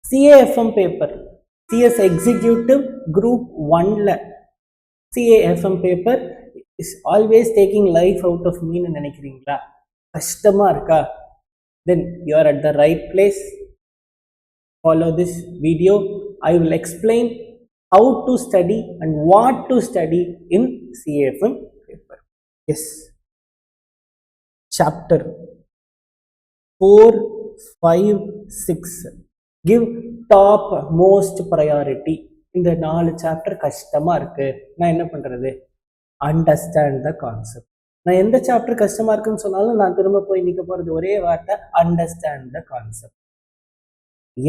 CAFM paper, CS Executive Group 1ல CAFM paper is always taking life out of me ன்னு நினைக்கிறீங்களா? கஷ்டமா இருக்கா? Then you are at the right place. Follow this video. I will explain how to study and what to study in CAFM paper. Yes. Chapter 4, 5, 6. Give top most priority. இந்த 4 chapter கஷ்டமா இருக்கு. நான் என்ன பண்றது? Understand the concept. நான் எந்த chapter கஷ்டமா இருக்குன்னு சொன்னாலும் நான் திரும்ப போய் நிக்க போறது ஒரே வார்த்தை, அண்டர்ஸ்டாண்ட் த கான்செப்ட்.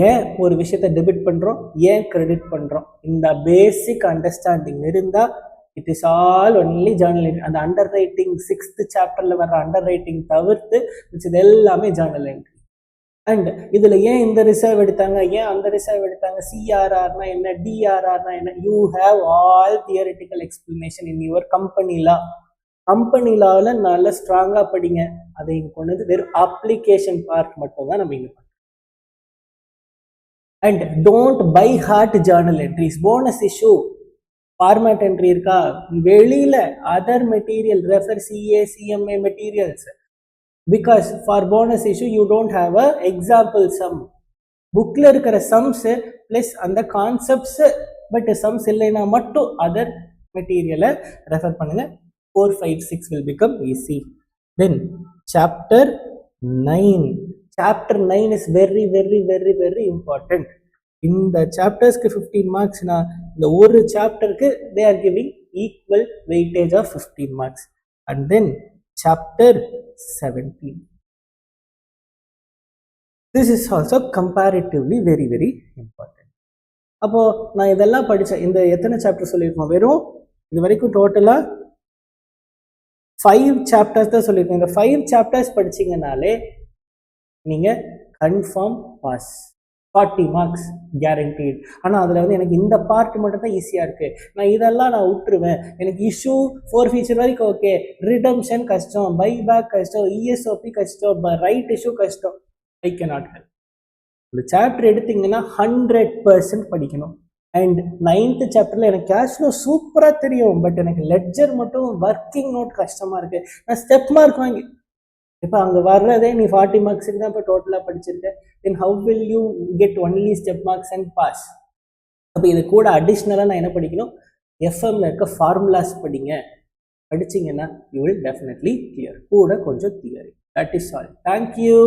ஏன் ஒரு விஷயத்தை டெபிட் பண்றோம், ஏன் கிரெடிட் பண்றோம், இந்த பேசிக் அண்டர்ஸ்டாண்டிங் இருந்தா it is all only Journal. அந்த அண்டர் ரைட்டிங் 6th சாப்டர்ல வர்ற அண்டர் ரைட்டிங் தவிர்த்து இது எல்லாமே ஜேர்னல் என்ட்ரி. அண்ட் இதுல ஏன் இந்த ரிசர்வ் எடுத்தாங்க, ஏன் அந்த ரிசர்வ் எடுத்தாங்க, சிஆர்ஆர்னா என்ன, டிஆர்ஆர்னா என்ன, you have all theoretical explanation in your company law. Company லாவில் நல்லா ஸ்ட்ராங்கா படிங்க. அதை இங்க கொண்டு வந்து வெறும் அப்ளிகேஷன் பார்ட் மட்டும் தான் நம்ம இங்க பண்றோம். And don't by heart journal entries. Bonus issue format entry இருக்கா, வெளியில other material refer CA CMA materials. Because for bonus issue you don't have a example sum. bookல இருக்கிற sums plus அந்த concepts but sums இல்லைனா மட்டும் other material refer பண்ணுங்க. 4, 5, 6 will become easy. Then chapter 9. Chapter 9 is very very very very important. இந்த chaptersக்கு 15 marks na இந்த ஒரு chapterக்கு they are giving equal weightage of 15 marks. And then chapter 17. This is also comparatively very very important. அப்போ நான் இதெல்லாம் படிச்சேன். இந்த எத்தனை chapter சொல்லியிருக்கோம்? வெறும் இது வரைக்கும் டோட்டலா 5 சாப்டர்ஸ் தான் சொல்லியிருக்கோம். இந்த 5 சாப்டர்ஸ் படிச்சீங்கனாலே நீங்க கன்ஃபார்ம் பாஸ். 40 marks guaranteed. ஆனால் அதில் வந்து எனக்கு இந்த பார்ட் மட்டும் தான் ஈஸியாக இருக்குது, நான் இதெல்லாம் நான் விட்டுருவேன், எனக்கு இஷ்யூ 4 ஃபீச்சர் வரைக்கும் ஓகே, ரிடம்ஷன் கஷ்டம், பைபேக் கஷ்டம், இஎஸ்ஓபி கஷ்டம், ரைட் இஷ்யூ கஷ்டம், ஐ கேனாட் ஹெல்ப். இந்த சாப்டர் எடுத்தீங்கன்னா 100% படிக்கணும். அண்ட் 9th சாப்டரில் எனக்கு கேஷ் ஃப்ளோ சூப்பராக தெரியும், பட் எனக்கு லெட்ஜர் மட்டும் ஒர்க்கிங் நோட் கஷ்டமாக இருக்குது. நான் ஸ்டெப் மார்க் வாங்கி இப்போ அங்கே வர்றதே நீ 40 marks தான் இப்போ டோட்டலாக படிச்சிருக்க. Then how will you get only step marks and pass? அப்போ இது கூட அடிஷ்னலாக நான் என்ன படிக்கணும்? எஃப்எம்ல இருக்க ஃபார்முலாஸ் படிங்க. படிச்சிங்கன்னா யூ வில் டெஃபினெட்லி கிளியர். கூட கொஞ்சம் theory. That is all. Thank you.